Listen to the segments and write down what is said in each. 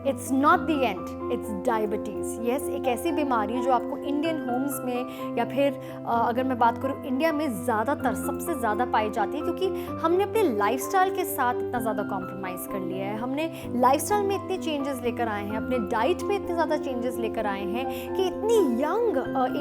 It's not the end, it's diabetes. Yes, एक ऐसी बीमारी जो आपको इंडियन होम्स में या फिर अगर मैं बात करूँ इंडिया में ज़्यादातर सबसे ज़्यादा पाई जाती है, क्योंकि हमने अपने लाइफस्टाइल के साथ इतना ज़्यादा कॉम्प्रोमाइज़ कर लिया है। हमने लाइफस्टाइल में इतने चेंजेस लेकर आए हैं, अपने डाइट में इतने ज़्यादा चेंजेस लेकर आए हैं कि इतनी यंग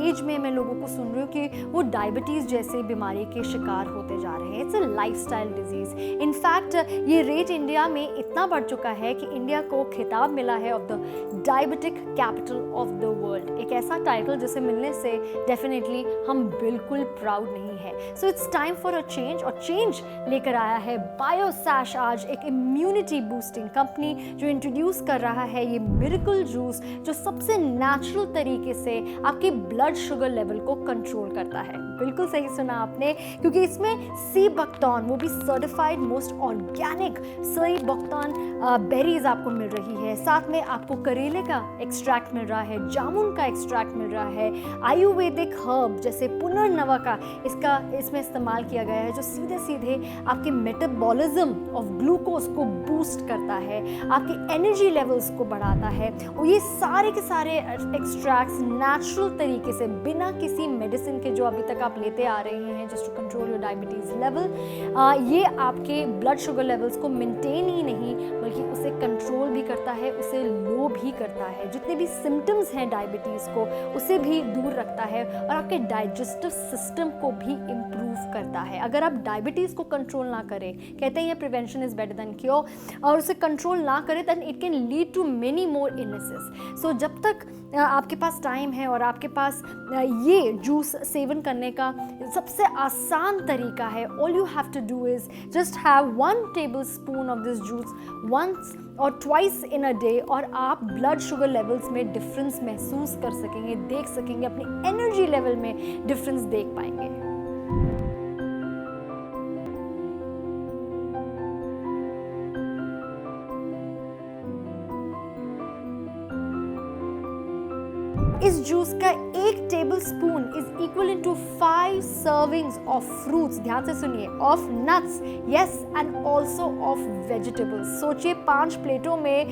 एज में मैं लोगों को सुन रही हूँ कि वो डायबिटीज़ जैसे बीमारी के शिकार होते जा रहे हैं। It's a lifestyle disease. In fact ये रेट इंडिया में इतना बढ़ चुका है कि इंडिया को खिताब मिला है of the diabetic capital of the world. एक ऐसा टाइटल जिसे मिलने से डेफिनेटली हम बिल्कुल प्राउड नहीं है। So it's time for a change, और चेंज लेकर आया है बायोसैश आज, एक इम्यूनिटी बूस्टिंग कंपनी जो इंट्रोड्यूस कर रहा है ये मिरेकल जूस, जो सबसे नेचुरल तरीके से आपके ब्लड शुगर लेवल को कंट्रोल करता है। बिल्कुल सही सुना आपने, क्योंकि इसमें सी बकथॉर्न, वो भी certified most organic sea buckthorn berries आपको मिल रही है। साथ में आपको करेले का एक्सट्रैक्ट मिल रहा है, जामुन का एक्सट्रैक्ट मिल रहा है, आयुर्वेदिक हर्ब जैसे पुनर्नवा का इसमें इस्तेमाल किया गया है, जो सीधे सीधे आपके मेटाबॉलिज्म ऑफ ग्लूकोज को बूस्ट करता है, आपकी एनर्जी लेवल्स को बढ़ाता है। और ये सारे के सारे एक्सट्रैक्ट्स नेचुरल तरीके से, बिना किसी मेडिसिन के जो अभी तक आप लेते आ रहे हैं just to control your diabetes level, ये आपके ब्लड शुगर लेवल्स को मेंटेन ही नहीं बल्कि उसे कंट्रोल भी करता है, उसे लो भी करता है, जितने भी सिम्टम्स हैं डायबिटीज़ को उसे भी दूर रखता है, और आपके डाइजेस्टिव सिस्टम को भी इम्प्रूव करता है। अगर आप डायबिटीज़ को कंट्रोल ना करें, कहते हैं prevention is better than cure, और उसे कंट्रोल ना करें then it can lead to many more illnesses. So जब तक आपके पास टाइम है और आपके पास ये जूस सेवन करने का सबसे आसान तरीका है, all you have to do is just have 1 tablespoon of this juice once और ट्वाइस इन अ डे, और आप ब्लड शुगर लेवल्स में डिफरेंस महसूस कर सकेंगे, देख सकेंगे, अपनी एनर्जी लेवल में डिफरेंस देख पाएंगे। इस जूस का 1 tablespoon is equal to 5 servings of fruits, ध्यान से सुनिए, of nuts, yes, and also of vegetables. सोचिए 5 प्लेटों में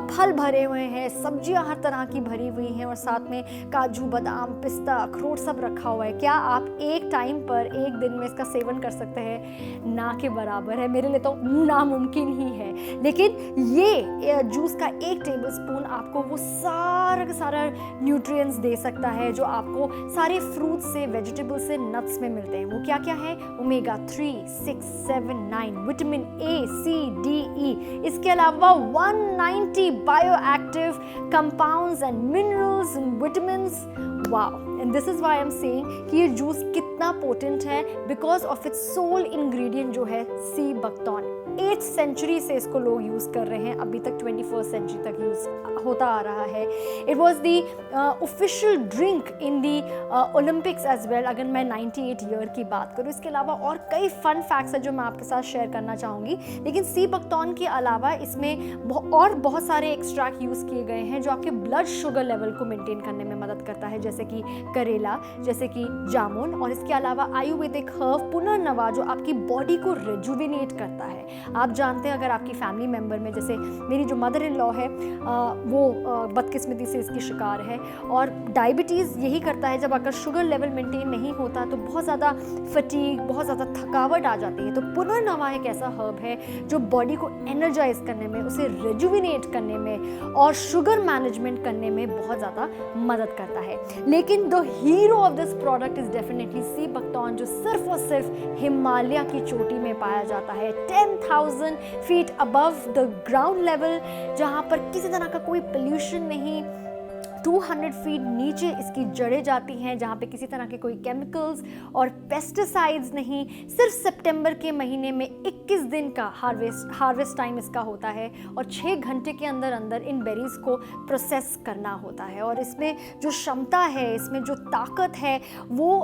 फल भरे हुए हैं, सब्जियां हर तरह की भरी हुई हैं, और साथ में काजू, बादाम, पिस्ता, अखरोट सब रखा हुआ है। क्या आप एक टाइम पर एक दिन में इसका सेवन कर सकते हैं? ना के बराबर है, मेरे लिए तो नामुमकिन ही है। लेकिन ये जूस का 1 टेबलस्पून आपको वो सारा का सारा न्यूट्रिएंट्स दे सकता है जो आपको सारे फ्रूट्स से, वेजिटेबल से, नट्स में मिलते हैं। वो क्या क्या है? Omega 3, 6, 7, 9, vitamin A, C, D, E, इसके अलावा 190 bioactive compounds and minerals and vitamins. Wow! And this is why I am saying कि ये जूस कितना पोटेंट है, because of its sole ingredient जो है सी बकथॉर्न। 8th सेंचुरी से इसको लोग यूज़ कर रहे हैं, अभी तक 21st सेंचुरी तक यूज़ होता आ रहा है। It was the official drink in the Olympics as well, अगर मैं 98 ईयर की बात करूँ। इसके अलावा और कई फन फैक्ट्स हैं जो मैं आपके साथ शेयर करना चाहूँगी। लेकिन सी बकथॉर्न के अलावा इसमें और बहुत सारे एक्सट्रैक्ट यूज़ किए गए हैं जो आपके ब्लड शुगर लेवल को मेंटेन करने में मदद करता है, जैसे कि करेला, जैसे कि जामुन, और इसके अलावा आयुर्वेदिक हर्ब पुनर्नवा जो आपकी बॉडी को रेजुविनेट करता है। आप जानते हैं अगर आपकी फैमिली मेंबर में, जैसे मेरी जो मदर इन लॉ है वो बदकिस्मती से इसकी शिकार है, और डायबिटीज़ यही करता है, जब अगर शुगर लेवल मेंटेन नहीं होता तो बहुत ज़्यादा फटीग, बहुत ज़्यादा थकावट आ जाती है। तो पुनर्नवा एक ऐसा हर्ब है जो बॉडी को एनर्जाइज करने में, उसे रेजुविनेट करने में और शुगर मैनेजमेंट करने में बहुत ज़्यादा मदद करता है। लेकिन the hero of this product is definitely sea buckthorn, जो सिर्फ और सिर्फ हिमालय की चोटी में पाया जाता है, 10,000 feet above the ground level, जहाँ पर किसी तरह का कोई पोल्यूशन नहीं। 200 फीट नीचे इसकी जड़ें जाती हैं, जहाँ पे किसी तरह के कोई केमिकल्स और पेस्टिसाइड्स नहीं। सिर्फ सितंबर के महीने में 21 दिन का हार्वेस्ट टाइम इसका होता है, और 6 घंटे के अंदर अंदर इन बेरीज को प्रोसेस करना होता है। और इसमें जो क्षमता है, इसमें जो ताकत है, वो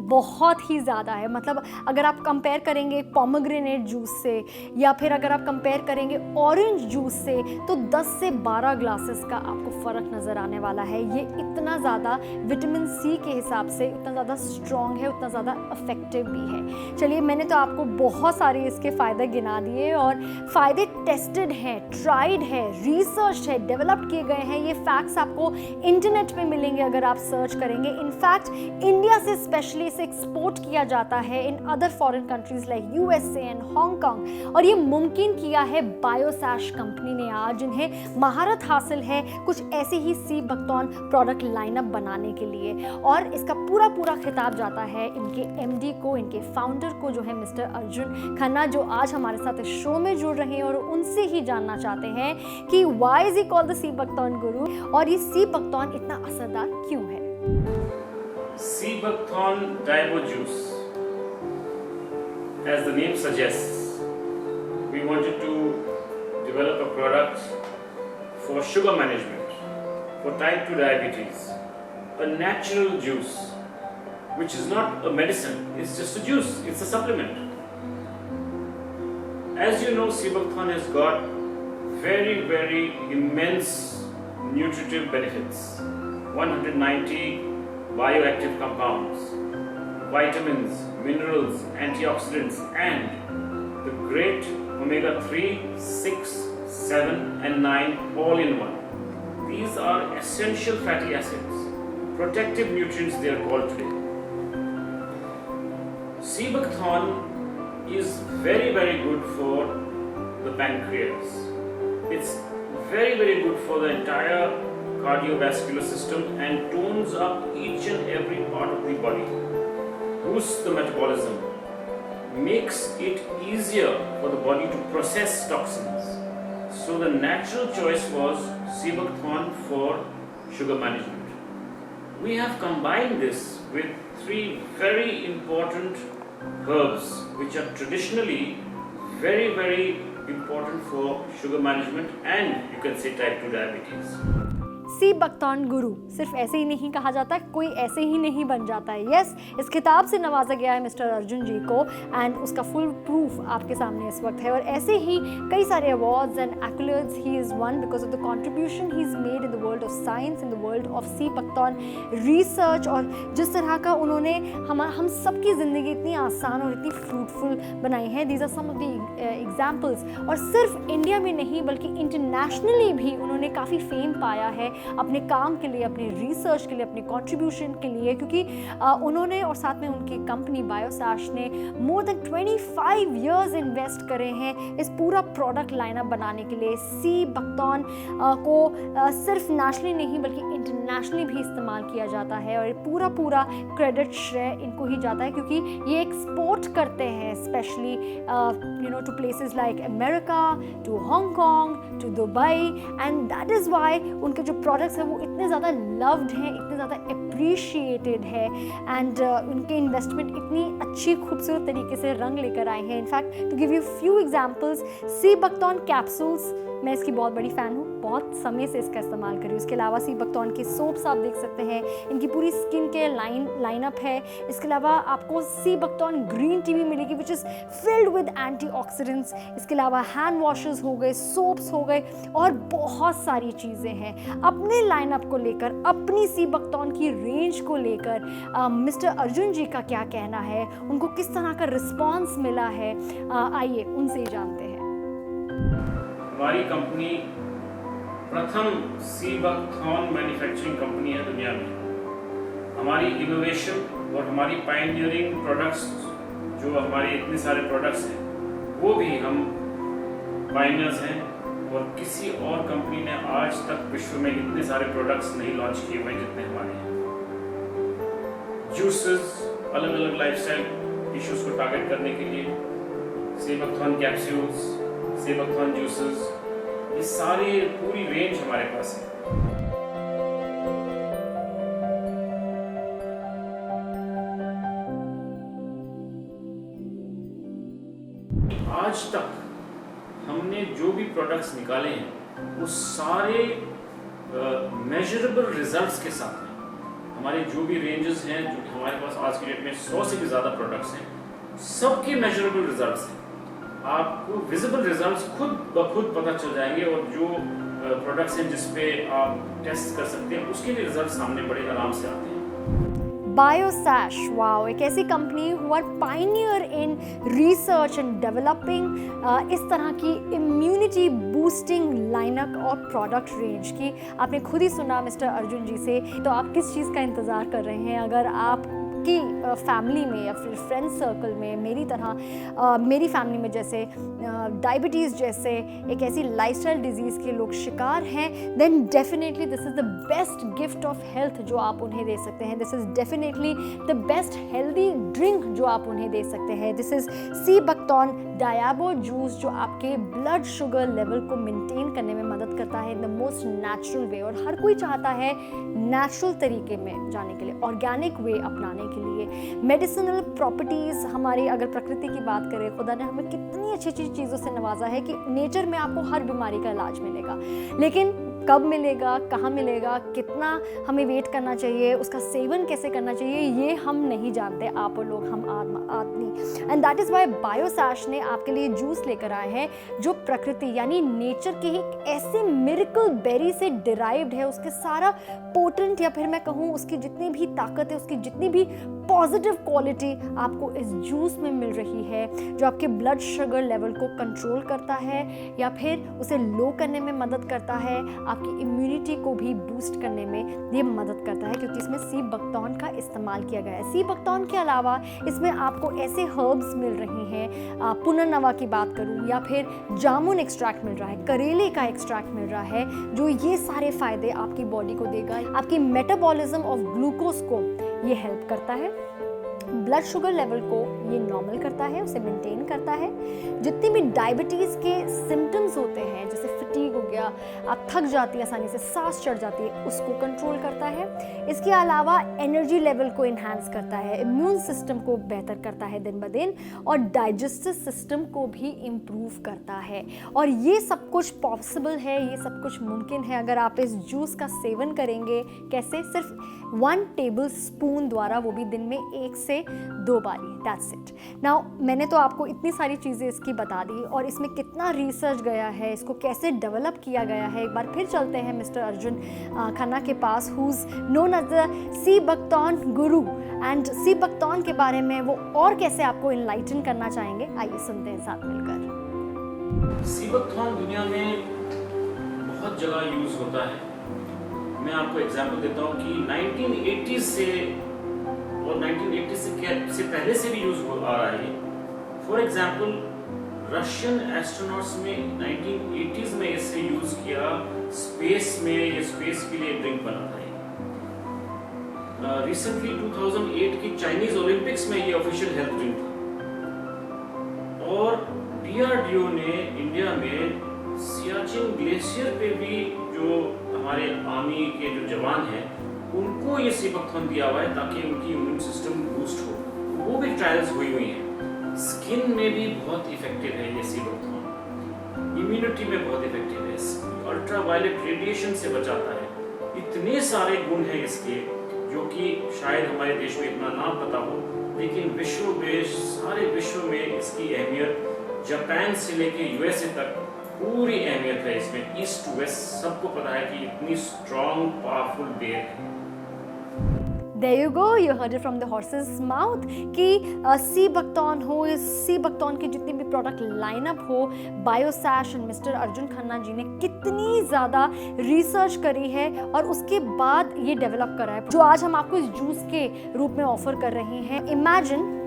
बहुत ही ज़्यादा है। मतलब अगर आप कंपेयर करेंगे पोमेग्रेनेट जूस से या फिर अगर आप कंपेयर करेंगे ऑरेंज जूस से तो 10 से 12 ग्लासेस का आपको फ़र्क नज़र आने वाला है। ये इतना ज़्यादा विटामिन सी के हिसाब से उतना ज़्यादा स्ट्रॉन्ग है, उतना ज़्यादा इफ़ेक्टिव भी है। चलिए, मैंने तो आपको बहुत सारे इसके फ़ायदे गिना दिए और फ़ायदे टेस्टेड हैं, ट्राइड है, रिसर्च है, डेवलप किए गए हैं। ये फैक्ट्स आपको इंटरनेट पे मिलेंगे अगर आप सर्च करेंगे। इनफैक्ट इंडिया से स्पेशली इसे एक्सपोर्ट किया जाता है in other foreign countries like USA and Hong Kong, और ये मुमकिन किया है बायोसैश कंपनी ने आज, जिन्हें महारत हासिल है कुछ ऐसे ही सी बकथॉर्न प्रोडक्ट लाइनअप बनाने के लिए। और इसका पूरा खिताब जाता है इनके एमडी को, इनके फाउंडर को, जो है मिस्टर अर्जुन खन्ना, जो आज हमारे साथ इस शो में जुड़ रहे हैं और उनसे ही जानना चाहते हैं कि why is he called the sea buckthorn गुरु और ये सी बकथॉर्न इतना असरदार क्यों है। Sea buckthorn Diabo juice, as the name suggests, we wanted to develop a product for sugar management, for type 2 diabetes, a natural juice, which is not a medicine, it's just a juice, it's a supplement. As you know, sea buckthorn has got very immense nutritive benefits, 190 bioactive compounds, vitamins, minerals, antioxidants, and the great omega-3, 6, 7 and 9 all in one. These are essential fatty acids, protective nutrients they are called today. Sea buckthorn is very good for the pancreas. It's very good for the entire cardiovascular system and tones up each and every part of the body, boosts the metabolism, makes it easier for the body to process toxins. So the natural choice was sea buckthorn for sugar management. We have combined this with 3 very important herbs which are traditionally very important for sugar management and you can say type 2 diabetes. C buckthorn गुरु सिर्फ ऐसे ही नहीं कहा जाता, कोई ऐसे ही नहीं बन जाता है। यस, इस खिताब से नवाजा गया है मिस्टर अर्जुन जी को एंड उसका फुल प्रूफ आपके सामने इस वक्त है। और ऐसे ही कई सारे awards and accolades he is won because of the contribution he is made in the world of science, in the world of sea buckthorn research, और जिस तरह का उन्होंने हम सबकी ज़िंदगी इतनी आसान और इतनी फ्रूटफुल बनाई है। These are some of the examples. और सिर्फ इंडिया में नहीं बल्कि इंटरनेशनली भी उन्होंने काफ़ी फेम पाया है अपने काम के लिए, अपने रिसर्च के लिए, अपने कंट्रीब्यूशन के लिए, क्योंकि उन्होंने और साथ में उनकी कंपनी बायोसैश ने मोर देन 25 इयर्स इन्वेस्ट करे हैं इस पूरा प्रोडक्ट लाइनअप बनाने के लिए। सी बकथॉर्न को सिर्फ नेशनली नहीं बल्कि इंटरनेशनली भी इस्तेमाल किया जाता है और पूरा क्रेडिट श्रेय इनको ही जाता है क्योंकि ये एक्सपोर्ट करते हैं specially to places like America, to Hong Kong, to Dubai, and that is why उनके जो प्रोडक्ट्स हैं वो इतने ज़्यादा लव्ड हैं, इतने ज़्यादा अप्रिशिएटेड है एंड उनके इन्वेस्टमेंट इतनी अच्छी खूबसूरत तरीके से रंग लेकर आए हैं। In fact to give you few examples, sea buckthorn capsules, मैं इसकी बहुत बड़ी फ़ैन हूँ, बहुत समय से इसका इस्तेमाल करी। उसके अलावा सी बकथॉर्न के सोप्स आप देख सकते हैं, इनकी पूरी स्किन केयर लाइनअप है। इसके अलावा आपको सी बकथॉर्न ग्रीन टी भी मिलेगी which is filled with antioxidants. इसके अलावा हैंड वॉशेस हो गए, सोप्स हो गए और बहुत सारी चीज़ें हैं। अपने लाइनअप को लेकर, अपनी सी बकथॉर्न की रेंज को लेकर मिस्टर अर्जुन जी का क्या कहना है, उनको किस तरह का रिस्पॉन्स मिला है, आइए उनसे ही जानते हैं। हमारी कंपनी प्रथम सी बकथॉर्न मैन्युफैक्चरिंग कंपनी है दुनिया में। हमारी इनोवेशन और हमारी पायनियरिंग प्रोडक्ट्स, जो हमारे इतने सारे प्रोडक्ट्स हैं, वो भी हम पायनियर्स हैं और किसी और कंपनी ने आज तक विश्व में इतने सारे प्रोडक्ट्स नहीं लॉन्च किए हुए जितने हमारे हैं। जूसेस, अलग अलग लाइफस्टाइल इश्यूज को टारगेट करने के लिए सी buckthorn capsules, sea buckthorn juices, ये सारी पूरी रेंज हमारे पास है। आज तक हमने जो भी प्रोडक्ट्स निकाले हैं वो सारे मेजरेबल रिजल्ट्स के साथ हैं। हमारे जो भी रेंजेस हैं, जो कि हमारे पास आज की डेट में 100 से भी ज़्यादा प्रोडक्ट्स हैं, सबके मेजरेबल रिजल्ट्स हैं। आपको विजिबल रिजल्ट्स खुद ब खुद पता चल जाएंगे, और जो प्रोडक्ट्स हैं जिस पे आप टेस्ट कर सकते हैं उसके भी रिजल्ट सामने बड़े आराम से आते हैं। Biosash, wow, एक ऐसी company who are pioneer in research and developing इस तरह की इम्यूनिटी बूस्टिंग लाइनअप और प्रोडक्ट रेंज की। आपने खुद ही सुना मिस्टर अर्जुन जी से, तो आप किस चीज़ का इंतज़ार कर रहे हैं? अगर आप की फैमिली में या फिर फ्रेंड सर्कल में मेरी तरह मेरी फैमिली में जैसे डायबिटीज़ जैसे एक ऐसी लाइफस्टाइल डिजीज़ के लोग शिकार हैं, then definitely this is the best gift of health जो आप उन्हें दे सकते हैं। This is definitely the best healthy drink जो आप उन्हें दे सकते हैं। This is sea buckthorn Diabo juice, जो आपके ब्लड शुगर लेवल को मेंटेन करने में मदद करता है in the most natural way. और हर कोई चाहता है नेचुरल तरीके में जाने के लिए, ऑर्गेनिक वे अपनाने के लिए। मेडिसिनल प्रॉपर्टीज़, हमारी अगर प्रकृति की बात करें, खुदा ने हमें कितनी अच्छी अच्छी चीज़ों से नवाजा है कि नेचर में आपको हर बीमारी का इलाज मिलेगा, लेकिन कब मिलेगा, कहाँ मिलेगा, कितना हमें वेट करना चाहिए, उसका सेवन कैसे करना चाहिए, ये हम नहीं जानते, आप और लोग, हम आदमी। एंड दैट इज़ वाई बायोसैश ने आपके लिए जूस लेकर आए हैं जो प्रकृति यानी नेचर के एक ऐसे मिरेकल बेरी से डिराइव्ड है। उसके सारा पोटेंट, या फिर मैं कहूँ उसकी जितनी भी ताकत है, उसकी जितनी भी पॉजिटिव क्वालिटी आपको इस जूस में मिल रही है, जो आपके ब्लड शुगर लेवल को कंट्रोल करता है या फिर उसे लो करने में मदद करता है, आपकी इम्यूनिटी को भी बूस्ट करने में ये मदद करता है, क्योंकि इसमें सी बकथॉर्न का इस्तेमाल किया गया है। सी बकथॉर्न के अलावा इसमें आपको ऐसे हर्ब्स मिल रही हैं, पुनर्नवा की बात करूँ या फिर जामुन एक्सट्रैक्ट मिल रहा है, करेले का एक्सट्रैक्ट मिल रहा है, जो ये सारे फायदे आपकी बॉडी को देगा। आपकी मेटाबॉलिज्म ऑफ ग्लूकोज को ये हेल्प करता है, ब्लड शुगर लेवल को ये नॉर्मल करता है, उसे मेंटेन करता है। जितनी भी डायबिटीज़ के सिम्टम्स होते हैं, जैसे फटीग हो गया, आप थक जाती है आसानी से, सांस चढ़ जाती है, उसको कंट्रोल करता है। इसके अलावा एनर्जी लेवल को इन्हांस करता है, इम्यून सिस्टम को बेहतर करता है दिन ब दिन, और डाइजेस्टिव सिस्टम को भी इम्प्रूव करता है। और ये सब कुछ पॉसिबल है, ये सब कुछ मुमकिन है अगर आप इस जूस का सेवन करेंगे। कैसे? सिर्फ 1 टेबल स्पून द्वारा, वो भी दिन में 1 से 2 बारी। That's it. नाउ मैंने तो आपको इतनी सारी चीज़ें इसकी बता दी, और इसमें कितना रिसर्च गया है, इसको कैसे डेवलप किया गया है। एक बार फिर चलते हैं मिस्टर अर्जुन खन्ना के पास, who is known as the sea buckthorn guru, and sea buckthorn के बारे में वो और कैसे आपको इनलाइटन करना चाहेंगे। आइए सुनते हैं साथ मिलकर। सी बकथॉर्न दुनिया में बहुत जगह यूज़ होता है। मैं आपको एग्जांपल देता हूँ कि 1980 से और 1980 से पहले से भी यूज हो आ रहा है। फॉर एग्जाम्पल, रशियन एस्ट्रोनॉट्स में 1980s में इसे यूज किया स्पेस में, ये स्पेस के लिए ड्रिंक बना था। रिसेंटली 2008 की चाइनीज ओलंपिक्स में ये ऑफिशियल हेल्थ ड्रिंक था। और DRDO ने इंडिया में सियाचिन ग्लेशियर पे भी जो हमारे आर्मी के जो जवान हैं, उनको ये सी बकथॉर्न दिया हुआ है ताकि उनकी इम्यून सिस्टम बूस्ट हो। वो भी ट्रायल्स हुई हैं। स्किन में भी बहुत इफेक्टिव है ये सी बकथॉर्न, इम्यूनिटी में बहुत इफेक्टिव है, अल्ट्रावायलेट रेडिएशन से बचाता है। इतने सारे गुण हैं इसके जो कि शायद हमारे देश में इतना ना पता हो, लेकिन विश्व में, सारे विश्व में इसकी अहमियत, जापान से लेके USA तक पूरी अहमियत है इसमें। ईस्ट टू वेस्ट सबको पता है कि इतनी स्ट्रॉन्ग पावरफुल बेर है। There you go, you heard it from the horse's mouth कि सी बकथॉर्न हो, इस सी बकथॉर्न की जितनी भी प्रोडक्ट लाइनअप हो, बायोसैश एंड मिस्टर अर्जुन खन्ना जी ने कितनी ज़्यादा रिसर्च करी है और उसके बाद ये डेवलप करा है, जो आज हम आपको इस जूस के रूप में ऑफर कर रहे हैं। इमेजिन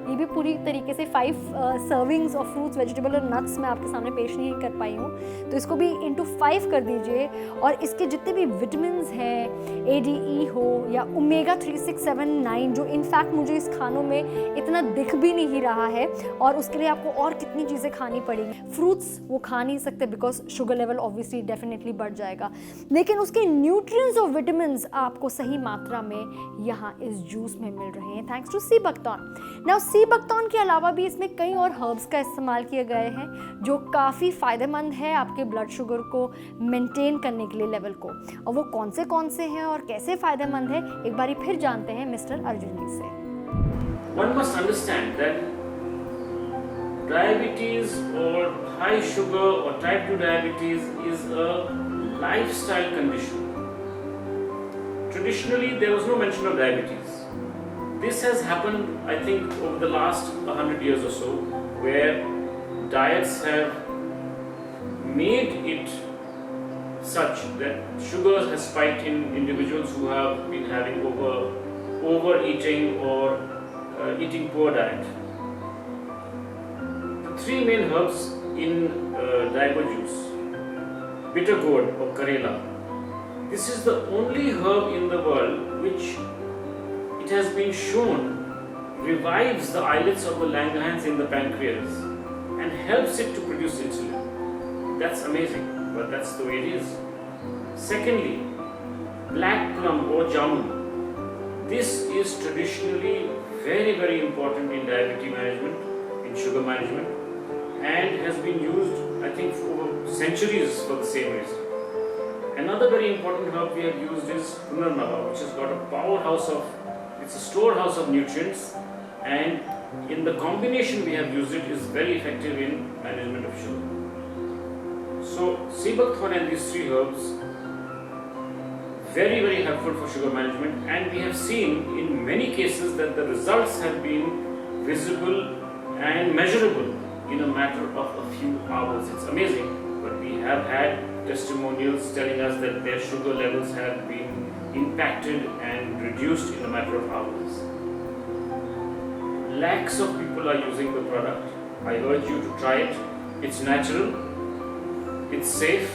ये भी पूरी तरीके से 5 सर्विंग्स ऑफ फ्रूट्स, वेजिटेबल और नट्स मैं आपके सामने पेश नहीं कर पाई हूँ, तो इसको भी इंटू 5 कर दीजिए। और इसके जितने भी विटामिन्स हैं, ADE हो या ओमेगा 3, 6, 7, 9, जो इनफैक्ट मुझे इस खानों में इतना दिख भी नहीं रहा है, और उसके लिए आपको और कितनी चीज़ें खानी पड़ेंगी। फ्रूट्स वो खा नहीं सकते because sugar level obviously definitely बढ़ जाएगा, लेकिन उसके न्यूट्रिएंट्स और विटामिन्स आपको सही मात्रा में यहाँ इस जूस में मिल रहे हैं thanks to sea buckthorn. Now sea buckthorn के अलावा भी इसमें कई और हर्ब्स का इस्तेमाल किए गए हैं जो काफ़ी फ़ायदेमंद है आपके ब्लड शुगर को मेंटेन करने के लिए लेवल को। और वो कौन से हैं और कैसे फ़ायदेमंद है, एक बारी फिर जानते हैं मिस्टर अर्जुन जी से। One must understand that diabetes or high sugar or type 2 diabetes is a lifestyle condition. Traditionally, there was no mention of diabetes. This has happened, I think, over the last 100 years or so, where diets have made it such that sugar has spiked in individuals who have been having overeating or eating poor diet. The three main herbs in Daigo juice: bitter gourd or Karela. This is the only herb in the world which it has been shown revives the islets of the Langerhans in the pancreas and helps it to produce insulin. That's amazing, but that's the way it is. Secondly, black plum or jamun. This is traditionally very important in diabetes management, in sugar management, and has been used, I think, for centuries for the same reason. Another very important herb we have used is Punarnava, which has got a powerhouse of, it's a storehouse of nutrients, and in the combination we have used it is very effective in management of sugar. So sea buckthorn and these three herbs very helpful for sugar management, and we have seen in many cases that the results have been visible and measurable in a matter of a few hours. It's amazing, but we have had testimonials telling us that their sugar levels have been impacted and reduced in a matter of hours. Lakhs of people are using the product. I urge you to try it. It's natural, it's safe,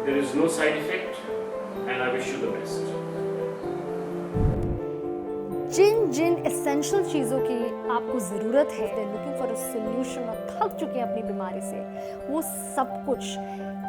there is no side effect, and I wish you the best. जिन essential चीज़ों की आपको ज़रूरत है, they looking for a solution और थक चुके हैं अपनी बीमारी से, वो सब कुछ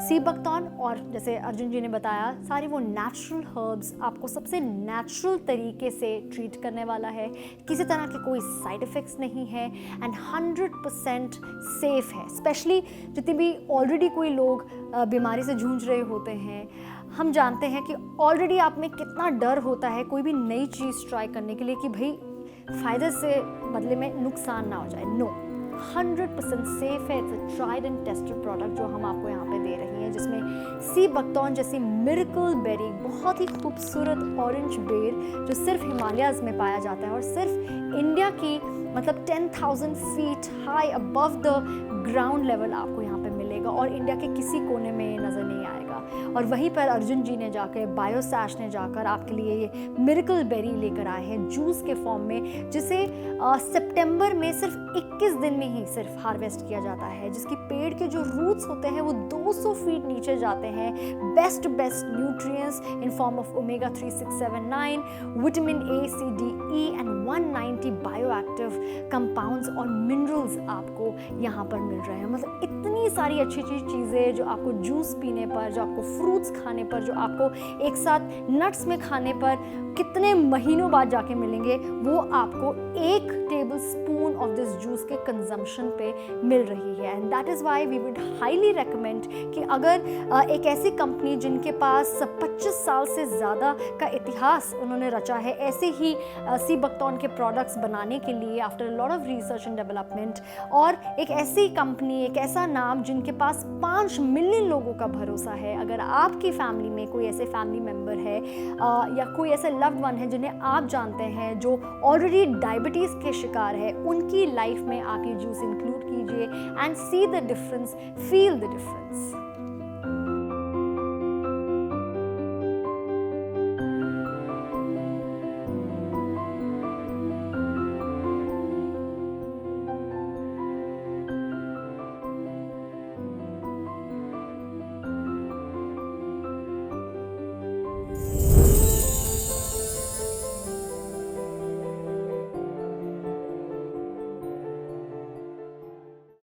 सी बकथॉर्न और जैसे अर्जुन जी ने बताया सारे वो नेचुरल हर्ब्स आपको सबसे नेचुरल तरीके से ट्रीट करने वाला है। किसी तरह के कोई साइड इफ़ेक्ट्स नहीं है एंड 100% सेफ़ है। स्पेशली जितने भी ऑलरेडी कोई लोग बीमारी से जूझ रहे होते हैं, हम जानते हैं कि ऑलरेडी आप में कितना डर होता है कोई भी नई चीज़ ट्राई करने के लिए कि भाई फ़ायदे से बदले में नुकसान ना हो जाए। नो, 100% सेफ है। It's a tried and tested product जो हम आपको यहाँ पे दे रही हैं, जिसमें सी बकथॉर्न जैसी मिरेकल बेरी, बहुत ही खूबसूरत ऑरेंज बेर जो सिर्फ हिमालयाज़ में पाया जाता है और सिर्फ इंडिया की मतलब 10,000 feet high above the ground level आपको यहाँ पे मिलेगा और इंडिया के किसी कोने में नज़र नहीं आएगा। और वहीं पर अर्जुन जी ने जाकर, बायोसैश ने जाकर आपके लिए ये मिरेकल बेरी लेकर आए हैं जूस के फॉर्म में, जिसे सितंबर में सिर्फ 21 दिन में ही सिर्फ हार्वेस्ट किया जाता है, जिसकी पेड़ के जो रूट्स होते हैं वो 200 फीट नीचे जाते हैं। Best nutrients in form of omega 3, 6, 7, 9, vitamin A, C, D, E and 190 bioactive compounds और मिनरल्स आपको यहाँ पर मिल रहे हैं। मतलब इतनी सारी अच्छी चीज़ें जो आपको जूस पीने पर, जो आपको फ्रूट्स खाने पर, जो आपको एक साथ नट्स में खाने पर कितने महीनों बाद जाके मिलेंगे, वो आपको 1 table spoon of this juice के कंजम्पशन पे मिल रही है। And that is why we would highly recommend कि अगर एक ऐसी कंपनी जिनके पास 25 साल से ज़्यादा का इतिहास उन्होंने रचा है ऐसे ही सी बकथॉर्न के प्रोडक्ट्स बनाने के लिए after a lot of research and development, और एक ऐसी कंपनी, एक ऐसा नाम जिनके पास 5 मिलियन लोगों का भरोसा है, अगर आपकी फैमिली में कोई ऐसे फैमिली मेम्बर है या कोई ऐसे लव्ड वन है जिन्हें आप जानते हैं जो ऑलरेडी डायबिटीज़ के शिकार है, उनकी लाइफ में आप ये जूस इंक्लूड कीजिए and see the difference, feel the difference.